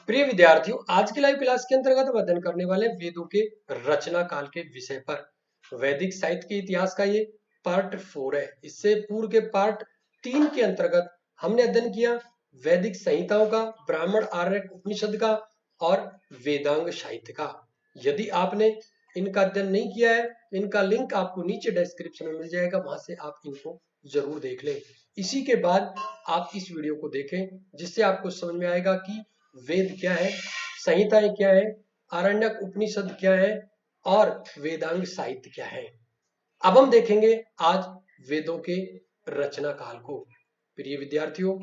प्रिय विद्यार्थियों, आज की लाइव क्लास के अंतर्गत हम अध्ययन करने वाले वेदों के रचना काल के विषय पर। वैदिक साहित्य के इतिहास का ये पार्ट 4 है। इससे पूर्व के पार्ट 3 के अंतर्गत हमने अध्ययन किया वैदिक संहिताओं का, ब्राह्मण आर्यक उपनिषद का और वेदांग साहित्य का। यदि आपने इनका अध्ययन नहीं किया है, इनका लिंक आपको नीचे डिस्क्रिप्शन में मिल जाएगा, वहां से आप इनको जरूर देख लें। इसी के बाद आप इस वीडियो को देखें, जिससे आपको समझ में आएगा कि वेद क्या है, संहिताएं क्या है, आरण्यक उपनिषद क्या है और वेदांग साहित्य क्या है। अब हम देखेंगे आज वेदों के रचना काल को। प्रिय विद्यार्थियों,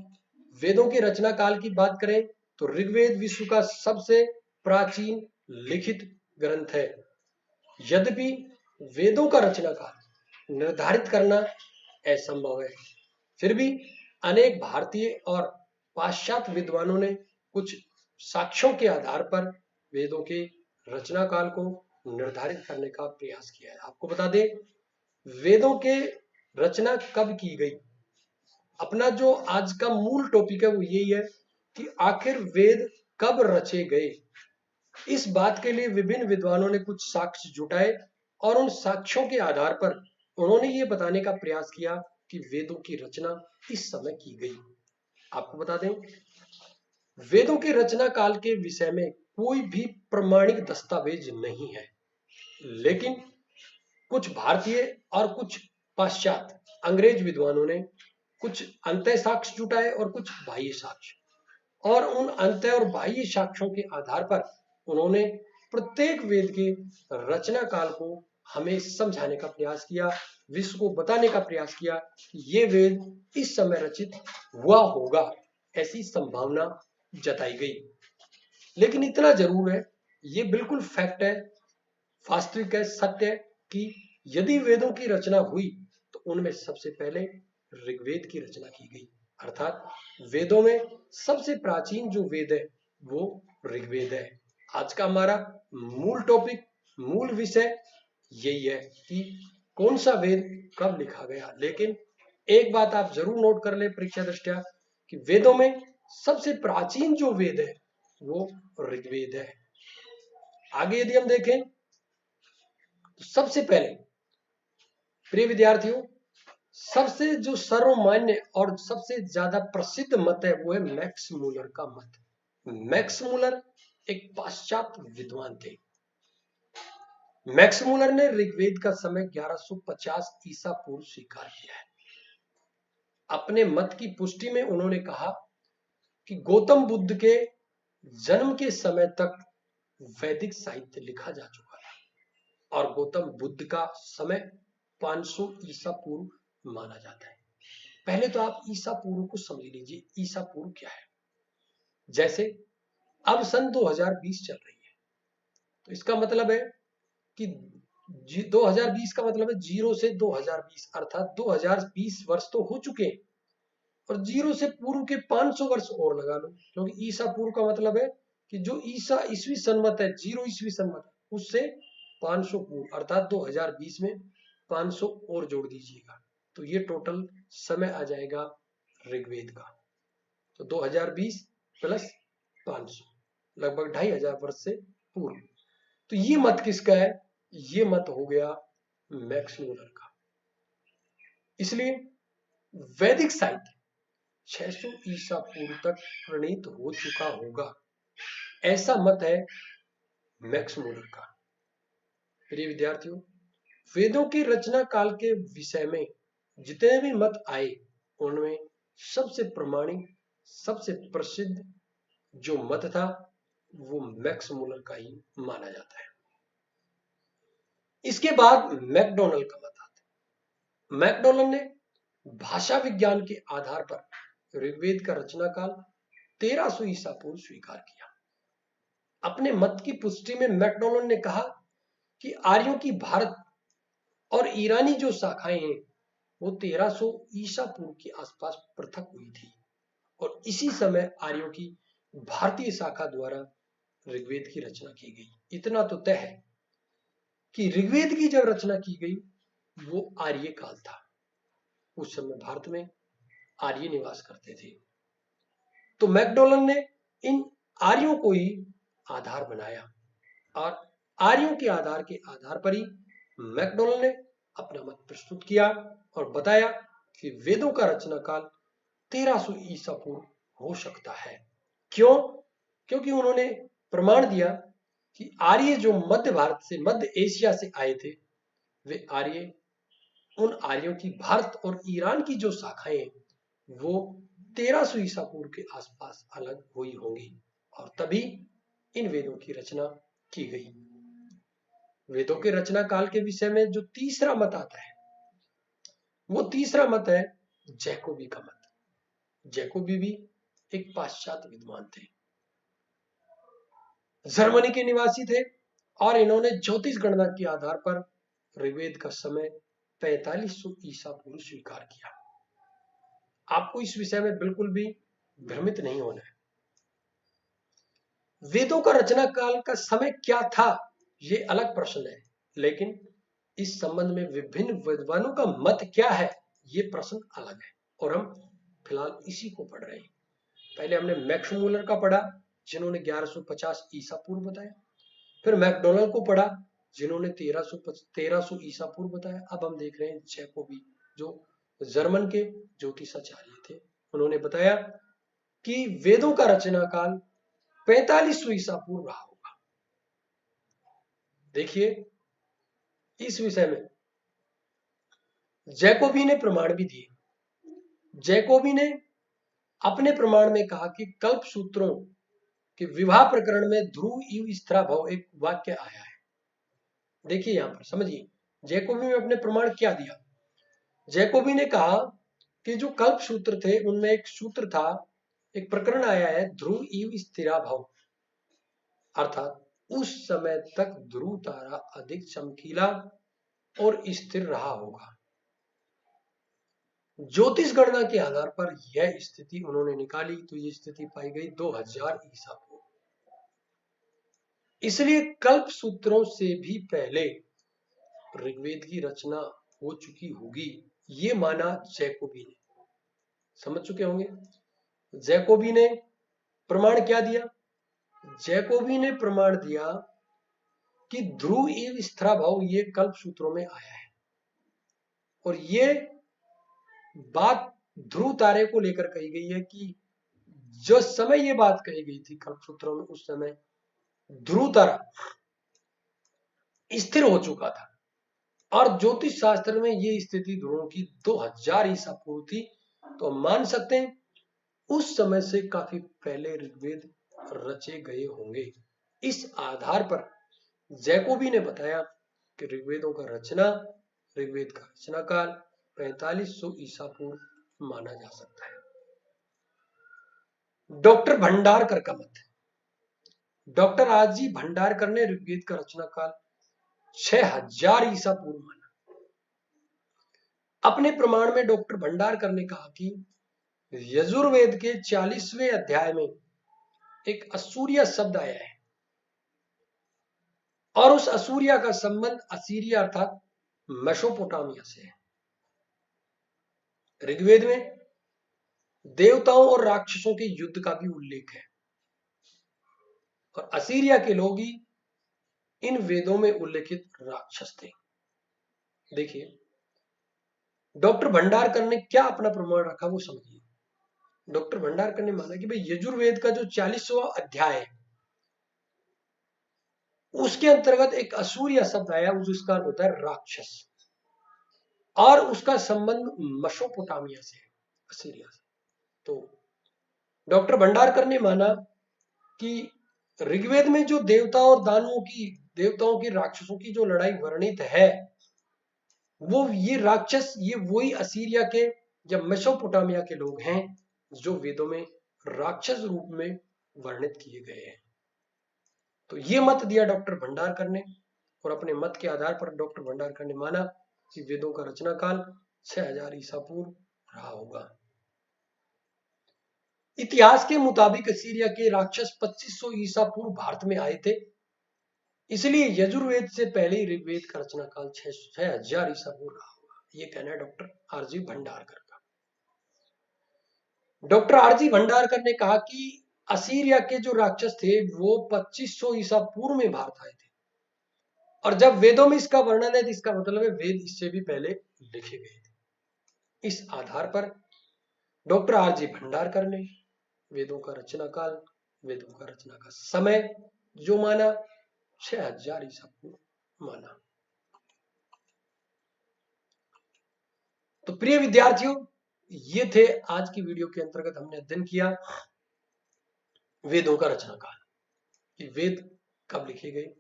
वेदों के रचना काल की बात करें तो ऋग्वेद विश्व का सबसे प्राचीन लिखित ग्रंथ है। यद्यपि वेदों का रचना काल निर्धारित करना असंभव है, फिर भी अनेक भारतीय और पाश्चात्य विद्वानों ने कुछ साक्ष्यों के आधार पर वेदों के रचना काल को निर्धारित करने का प्रयास किया है। आपको बता दें, वेदों के रचना कब की गई। अपना जो आज का मूल टॉपिक है वो यही है कि आखिर वेद कब रचे गए। इस बात के लिए विभिन्न विद्वानों ने कुछ साक्ष्य जुटाए और उन साक्ष्यों के आधार पर उन्होंने ये बताने का प्रयास किया कि वेदों की रचना इस समय की गई। आपको बता दें, वेदों के रचना काल के विषय में कोई भी प्रमाणिक दस्तावेज नहीं है, लेकिन कुछ भारतीय और कुछ पाश्चात्य अंग्रेज विद्वानों ने कुछ अंतः साक्ष्य जुटाए और कुछ बाह्य साक्ष्य, और उन अंतः और बाह्य साक्ष्यों के आधार पर उन्होंने प्रत्येक वेद के रचना काल को हमें समझाने का प्रयास किया, विश्व को बताने का प्रयास किया कि ये वेद इस समय रचित हुआ होगा, ऐसी संभावना जताई गई। लेकिन इतना जरूर है, ये बिल्कुल फैक्ट है, वास्तविक है, सत्य है कि यदि वेदों की रचना हुई तो उनमें सबसे पहले ऋग्वेद की रचना की गई। अर्थात वेदों में सबसे प्राचीन जो वेद है वो ऋग्वेद है। आज का हमारा मूल टॉपिक, मूल विषय यही है कि कौन सा वेद कब लिखा गया। लेकिन एक बात आप जरूर नोट कर ले परीक्षा दृष्टया कि वेदों में सबसे प्राचीन जो वेद है वो ऋग्वेद है। आगे यदि हम देखें तो सबसे पहले प्रिय विद्यार्थियों, सबसे जो सर्वमान्य और सबसे ज्यादा प्रसिद्ध मत है वो है मैक्स मूलर का मत। मैक्स मूलर एक पाश्चात्य विद्वान थे। मैक्स मूलर ने ऋग्वेद का समय 1150 ईसा पूर्व स्वीकार किया है। अपने मत की पुष्टि में उन्होंने कहा कि गौतम बुद्ध के जन्म के समय तक वैदिक साहित्य लिखा जा चुका था और गौतम बुद्ध का समय 500 ईसा पूर्व माना जाता है। पहले तो आप ईसा पूर्व को समझ लीजिए, ईसा पूर्व क्या है। जैसे अब सन 2020 चल रही है, तो इसका मतलब है कि 2020 का मतलब है 0 से 2020, अर्थात 2020 वर्ष तो हो चुके हैं और 0 से पूर्व के 500 वर्ष और लगा लो, क्योंकि ईसा पूर्व का मतलब है कि जो ईसा ईस्वी सन्मत है, 0 ईस्वी सन्मत, उससे 500 पूर्व, अर्थात 2020 में 500 और जोड़ दीजिएगा तो ये टोटल समय आ जाएगा ऋग्वेद का। तो 2020 प्लस 500 लगभग 2500 वर्ष से पूर्व। तो ये मत किसका है? ये मत हो गया मैक्स मूलर का। इसलिए वैदिक साहित्य 600 ईसा पूर्व तक प्रणीत हो चुका होगा, ऐसा मत है मैक्स मूलर का। प्रिय विद्यार्थियों, वेदों के रचना काल के विषय में जितने भी मत आए उनमें सबसे प्रमाणिक, सबसे प्रसिद्ध जो मत था वो मैक्स मूलर का ही माना जाता है। इसके बाद मैकडोनल्ड का मत आता है। मैकडोनल्ड ने भाषा विज्ञान के आधार पर ऋग्वेद का रचना काल 1300 ईसा पूर्व स्वीकार किया। अपने मत की पुष्टि में मैकडोनल्ड ने कहा कि आर्यों की भारत और ईरानी जो शाखाएं हैं वो 1300 ईसा पूर्व के आसपास पृथक हुई थी और इसी समय आर्यों की भारतीय शाखा द्वारा ऋग्वेद की रचना की गई। इतना तो तय है कि ऋग्वेद की जब रचना की गई वो आर्य काल था। उस समय भारत में आर्य निवास करते थे। तो मैकडोनल्ड ने इन आर्यों को ही आधार बनाया और आर्यों के आधार पर ही मैकडॉनल्ड ने अपना मत प्रस्तुत किया और बताया कि वेदों का रचना काल 1300 ईसा पूर्व हो सकता है। क्यों? क्योंकि उन्होंने प्रमाण दिया कि आर्य जो मध्य भारत से, मध्य एशिया से आए थे, वे आर्य, उन आर्यों की भारत और ईरान की जो शाखाएं वो 1300 ईसा पूर्व के आसपास अलग हुई होंगी और तभी इन वेदों की रचना की गई। वेदों के रचना काल के विषय में जो तीसरा मत आता है, वो तीसरा मत है जैकोबी का मत। जैकोबी भी एक पाश्चात्य विद्वान थे, जर्मनी के निवासी थे और इन्होंने ज्योतिष गणना के आधार पर ऋग्वेद का समय 4500 ईसा पूर्व स्वीकार किया। आपको इस विषय में बिल्कुल भी भ्रमित नहीं होना है। वेदों का रचना काल का समय क्या था, ये अलग प्रश्न है, लेकिन इस संबंध में विभिन्न विद्वानों का मत क्या है, ये प्रश्न अलग है और हम फिलहाल इसी को पढ़ रहे हैं। पहले हमने मैक्स मूलर का पढ़ा, जिन्होंने 1150 ईसा पूर्व बताया। फिर मैकडॉनल्ड को पढ़ा, जिन्होंने 1300 ईसा पूर्व बताया। अब हम देख रहे हैं जैकोबी, जो जर्मन के ज्योतिषाचार्य थे। उन्होंने बताया कि वेदों का रचना काल 4500 ईसा पूर्व रहा होगा। देखिए, इस विषय में जैकोबी ने प्रमाण भी दिए। जैकोबी ने अपने प्रमाण में कहा कि कल्प सूत्रों के विवाह प्रकरण में ध्रुव इव स्थिरा भव एक वाक्य आया है। देखिए, यहां पर समझिए जैकोबी ने अपने प्रमाण क्या दिया। जैकोबी ने कहा कि जो कल्प सूत्र थे उनमें एक सूत्र था, एक प्रकरण आया है, ध्रुव इव स्थिरा भव, अर्थात उस समय तक ध्रुव तारा अधिक चमकीला और स्थिर रहा होगा। ज्योतिष गणना के आधार पर यह स्थिति उन्होंने निकाली तो ये स्थिति पाई गई 2000 ईसा पूर्व। इसलिए कल्प सूत्रों से भी पहले ऋग्वेद की रचना हो चुकी होगी, ये माना जैकोबी ने। समझ चुके होंगे। जैकोबी ने प्रमाण क्या दिया? जैकोबी ने प्रमाण दिया कि ध्रुव एवं स्थिरा भाव ये कल्प सूत्रों में आया है और ये बात ध्रुव तारे को लेकर कही गई है कि जो समय ये बात कही गई थी कल्प सूत्रों में, उस समय ध्रुव तारा स्थिर हो चुका था और ज्योतिष शास्त्र में ये स्थिति ध्रुवों की 2000 ईसा पूर्व थी। तो हम मान सकते हैं उस समय से काफी पहले ऋग्वेद रचे गए होंगे। इस आधार पर जैकोबी ने बताया कि ऋग्वेद का रचना काल 4500 ईसा पूर्व माना जा सकता है। डॉक्टर भंडारकर का मत। डॉक्टर आरजी भंडारकर ने ऋग्वेद का रचना काल 6000 ईसा पूर्व माना। अपने प्रमाण में डॉक्टर भंडारकर ने कहा कि यजुर्वेद के 40वें अध्याय में एक असूरिया शब्द आया है और उस असूरिया का संबंध असीरिया अर्थात मेसोपोटामिया से है। ऋग्वेद में देवताओं और राक्षसों के युद्ध का भी उल्लेख है और असीरिया के लोग ही इन वेदों में उल्लेखित राक्षस थे। देखिए, डॉक्टर भंडारकर ने क्या अपना प्रमाण रखा वो समझिए। डॉक्टर भंडारकर ने माना कि भाई यजुर्वेद का जो 40वां अध्याय है उसके अंतर्गत एक असूरिया शब्द आया, जिसका अर्थ होता है राक्षस और उसका संबंध मेसोपोटामिया से है, असीरिया से। तो डॉक्टर भंडारकर ने माना कि ऋग्वेद में जो देवताओं और देवताओं की राक्षसों की जो लड़ाई वर्णित है, वो ये राक्षस ये वही असीरिया के या मेसोपोटामिया के लोग हैं जो वेदों में राक्षस रूप में वर्णित किए गए हैं। तो ये मत दिया डॉक्टर भंडारकर ने और अपने मत के आधार पर डॉक्टर भंडारकर ने माना कि वेदों का रचना काल 6000 ईसा पूर्व रहा होगा। इतिहास के मुताबिक असीरिया के राक्षस 2500 ईसा पूर्व भारत में आए थे, इसलिए यजुर्वेद से पहले ही ऋग्वेद का रचना काल 6000 ईसा पूर्व रहा होगा। ये कहना है डॉक्टर आरजी भंडारकर का। डॉक्टर आरजी भंडारकर ने कहा कि असीरिया के जो राक्षस थे वो 2500 ईसा पूर्व में भारत आए थे, और जब वेदों में इसका वर्णन है तो इसका मतलब है वेद इससे भी पहले लिखे गए थे। इस आधार पर डॉक्टर आरजी भंडारकर ने वेदों का रचना काल, वेदों का रचना का समय जो माना 6000 ईसा पूर्व माना। तो प्रिय विद्यार्थियों, ये थे आज की वीडियो के अंतर्गत हमने अध्ययन किया वेदों का रचना काल कि वेद कब लिखे गए।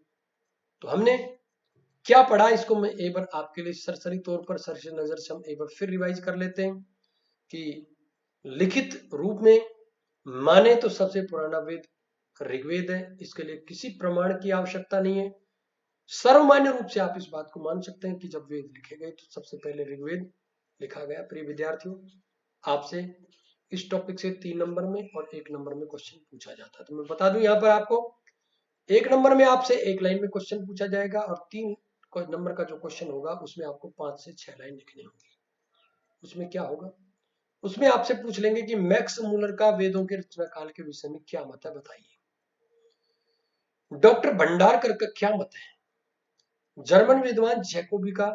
तो हमने क्या पढ़ा इसको मैं एक बार आपके लिए सरसरी तौर पर सरसरी नजर से हम एक बार फिर रिवाइज कर लेते हैं कि लिखित रूप में माने तो सबसे पुराना वेद ऋग्वेद है, इसके लिए किसी प्रमाण की आवश्यकता नहीं है। सर्वमान्य रूप से आप इस बात को मान सकते हैं कि जब वेद लिखे गए तो सबसे पहले ऋग्वेद लिखा गया। प्रिय विद्यार्थियों, आपसे इस टॉपिक से 3 नंबर में और 1 नंबर में क्वेश्चन पूछा जाता है। तो मैं बता दूं यहाँ पर आपको 1 नंबर में आपसे 1 लाइन में क्वेश्चन पूछा जाएगा और 3 नंबर का जो क्वेश्चन होगा उसमें आपको 5 से 6 लाइन लिखनी होगी। उसमें क्या होगा, उसमें आपसे पूछ लेंगे कि मैक्स मूलर का वेदों के रचना काल के विषय में क्या मत है बताइए। डॉक्टर भंडारकर का क्या मत है, जर्मन विद्वान जैकोबी का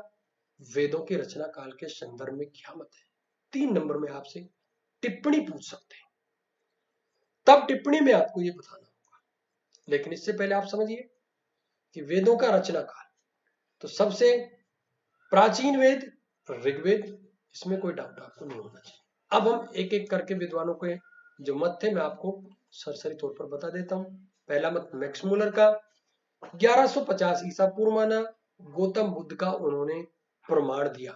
वेदों के रचना काल के संदर्भ में क्या मत है। 3 नंबर में आपसे टिप्पणी पूछ सकते हैं, तब टिप्पणी में आपको यह बताना होगा। लेकिन इससे पहले आप समझिए कि वेदों का रचना काल, तो सबसे प्राचीन वेद ऋग्वेद, इसमें कोई डाउट आपको नहीं होना चाहिए। अब हम एक एक करके विद्वानों के जो मत थे मैं आपको सरसरी तौर पर बता देता हूं। पहला मत मैक्स मूलर का 1150 ईसा पूर्व माना, गौतम बुद्ध का उन्होंने प्रमाण दिया।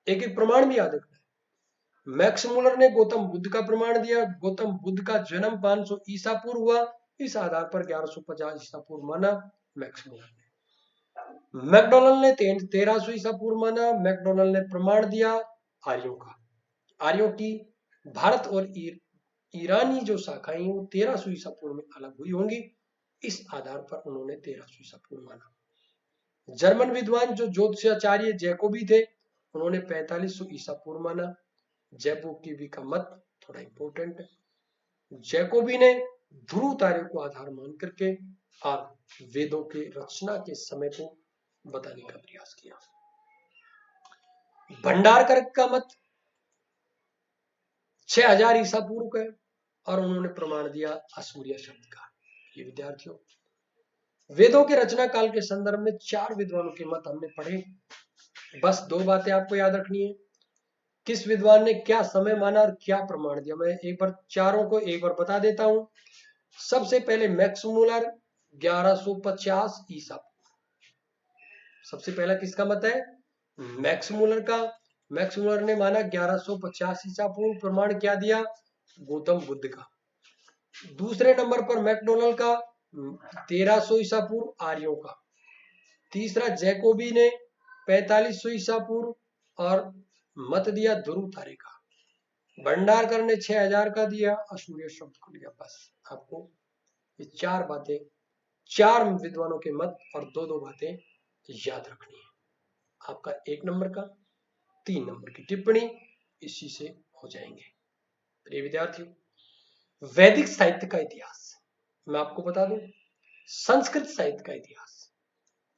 एक एक प्रमाण भी याद रखना है। मैक्स मूलर ने गौतम बुद्ध का प्रमाण दिया, गौतम बुद्ध का जन्म 500 ईसा पूर्व हुआ, इस आधार पर 1150 ईसा पूर्व माना मैक्स मूलर ने। मैकडोनल्ड ने 1300 ईसा पूर्व माना, मैकडोनल्ड ने प्रमाण दिया आर्यों का। आर्यों की भारत और ईरानी जो शाखाएं वो 1300 ईसा पूर्व में अलग हुई होंगी, इस आधार पर उन्होंने 1300 ईसा पूर्व माना। जर्मन विद्वान जो ज्योतिषाचार्य जैकोबी थे उन्होंने 4500 ईसा पूर्व माना। जैकोबी का मत थोड़ा इंपॉर्टेंट है। जैकोबी ने ध्रुव तारे को आधार मान करके और वेदों के रचना के समय को बताने का प्रयास किया। भंडारकर का मत 6000 ईसा पूर्व का और उन्होंने प्रमाण दिया असूर्य शब्द का। ये विद्यार्थियों, वेदों के रचना काल के संदर्भ में 4 विद्वानों के मत हमने पढ़े। बस 2 बातें आपको याद रखनी है, किस विद्वान ने क्या समय माना और क्या प्रमाण दिया। मैं एक बार चारों को एक बार बता देता हूं। सबसे पहले मैक्स मूलर 1150 ईसा, सबसे पहला किसका मत है, मैक्स मूलर का। मैक्स मूलर ने माना 1150 ईसा पूर्व, प्रमाण क्या दिया, गौतम बुद्ध का। दूसरे नंबर पर मैकडोनल्ड का 1300 ईसा पूर्व आर्यों का। तीसरा जैकोबी ने 4500 ईसा पूर्व और मत दिया ध्रुव तारे का। भंडारकर ने 6000 का दिया, असूर्य शब्द को लिया। बस आपको ये 4 बातें, 4 विद्वानों के मत और 2-2 बातें याद रखनी है। आपका 1 नंबर का 3 नंबर की टिप्पणी इसी से हो जाएंगे। प्रिय विद्यार्थियों, वैदिक साहित्य का इतिहास मैं आपको बता दूं। संस्कृत साहित्य का इतिहास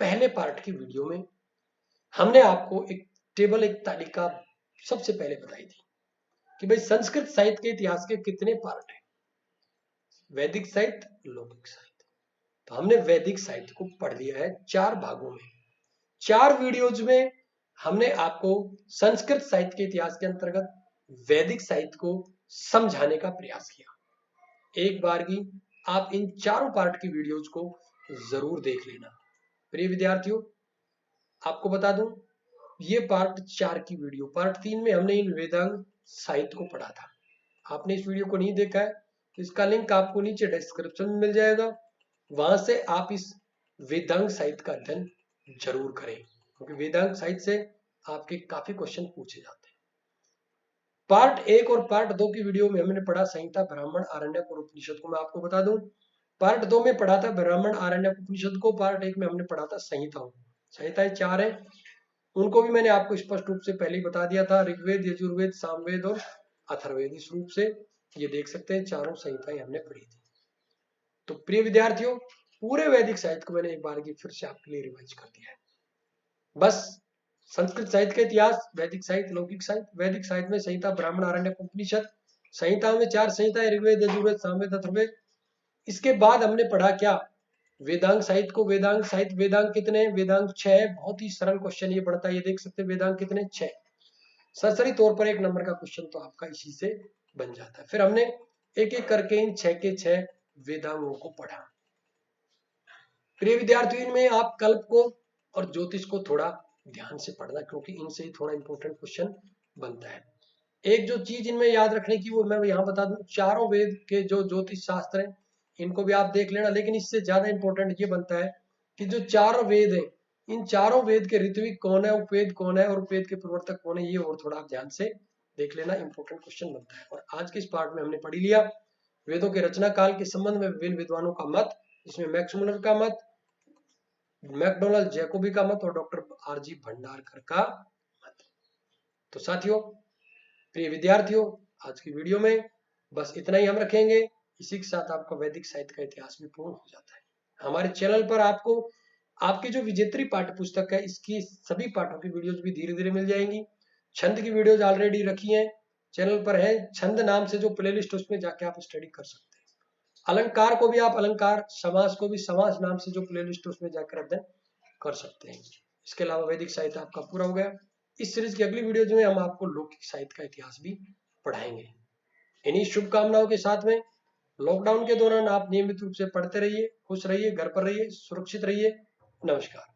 पहले पार्ट की वीडियो में हमने आपको एक टेबल, एक तालिका सबसे पहले बताई थी कि भाई संस्कृत साहित्य के इतिहास के कितने पार्ट हैं, वैदिक साहित्य, लौकिक साहित्य। तो हमने वैदिक साहित्य को पढ़ लिया है 4 भागों में। 4 वीडियोज में हमने आपको संस्कृत साहित्य के इतिहास के अंतर्गत वैदिक साहित्य को समझाने का प्रयास किया। एक बार भी आप इन 4 पार्ट की वीडियोज को जरूर देख लेना। प्रिय विद्यार्थियों, आपको बता दूं ये पार्ट 4 की वीडियो, पार्ट 3 में हमने इन वेदांग साहित्य को पढ़ा था। आपने इस वीडियो को नहीं देखा है तो इसका लिंक आपको नीचे डिस्क्रिप्शन में मिल जाएगा, वहां से आप इस वेदांग साहित्य का अध्ययन जरूर करें, क्योंकि वेदांग साहित्य से आपके काफी क्वेश्चन पूछे जाते हैं। पार्ट 1 और पार्ट 2 की वीडियो में हमने पढ़ा संहिता, ब्राह्मण, आरण्यक और उपनिषद को। मैं आपको बता दूं पार्ट 2 में पढ़ा था ब्राह्मण, आरण्यक, उपनिषद को। पार्ट 1 में हमने पढ़ा था संहिताओं। संहिताएं 4 है, उनको भी मैंने आपको स्पष्ट रूप से पहले ही बता दिया था, ऋग्वेद, यजुर्वेद, सामवेद और अथर्ववेद। इस रूप से ये देख सकते हैं चारों संहिताएं हमने पढ़ी थी। तो प्रिय विद्यार्थियों, पूरे वैदिक साहित्य को मैंने एक बार की फिर से आपके लिए रिवाइज कर दिया है। बस संस्कृत साहित्य का इतिहास, वैदिक साहित्य, लौकिक साहित्य। वैदिक साहित्य में संहिता ब्राह्मण, आरण्यक, उपनिषद। संहिताओं में 4 संहिताएं, ऋग्वेद, यजुर्वेद, सामवेद, अथर्ववेद। इसके बाद हमने पढ़ा क्या? वेदांग साहित्य को। वेदांग साहित्य, वेदांग कितने? वेदांग 6 है। बहुत ही सरल क्वेश्चन ये पड़ता है, ये देख सकते हैं वेदांग कितने? 6। सरसरी तौर पर 1 नंबर का क्वेश्चन तो आपका इसी से बन जाता है। फिर हमने एक एक करके इन 6 के 6 वेदांगों को पढ़ा। प्रिय विद्यार्थियों, इनमें आप कल्प को और ज्योतिष को थोड़ा ध्यान से पढ़ना, क्योंकि इनसे ही थोड़ा इंपॉर्टेंट क्वेश्चन बनता है। एक जो चीज इनमें याद रखने की, वो मैं यहाँ बता दूं, चारों वेद के जो ज्योतिष शास्त्र हैं इनको भी आप देख लेना। लेकिन इससे ज्यादा इंपॉर्टेंट ये बनता है कि जो 4 वेद है, इन चारों वेद के ऋत्विक कौन है, उपवेद कौन है और उपवेद के प्रवर्तक कौन है, ये और थोड़ा आप ध्यान से देख लेना, इंपॉर्टेंट क्वेश्चन बनता है। और आज के इस पार्ट में हमने पढ़ लिया वेदों के रचना काल के संबंध में विभिन्न विद्वानों का मत। इसमें मैक्स मुलर का मत, मैकडोनाल्ड जैकोबी का मत और डॉक्टर आरजी भंडारकर का मत। तो साथियों, प्रिय विद्यार्थियों, आज की वीडियो में बस इतना ही हम रखेंगे। इसी के साथ आपका वैदिक साहित्य का इतिहास भी पूर्ण हो जाता है। हमारे चैनल पर आपको आपकी जो विजेत्री पाठ्य पुस्तक है, इसकी सभी पाठों की वीडियोज भी धीरे धीरे मिल जाएंगी। छंद की वीडियोज ऑलरेडी रखी हैं, चैनल पर है। छंद नाम से जो प्लेलिस्ट, उसमें जाके आप स्टडी कर सकते हैं। अलंकार को भी आप अलंकार, समास को भी समास नाम से जो प्लेलिस्ट, उसमें जाकर अध्ययन कर सकते हैं। इसके अलावा वैदिक साहित्य आपका पूरा हो गया। इस सीरीज की अगली वीडियो में हम आपको लौकिक साहित्य का इतिहास भी पढ़ाएंगे। इन्हीं शुभकामनाओं के साथ में लॉकडाउन के दौरान आप नियमित रूप से पढ़ते रहिए, खुश रहिए, घर पर रहिए, सुरक्षित रहिए। नमस्कार।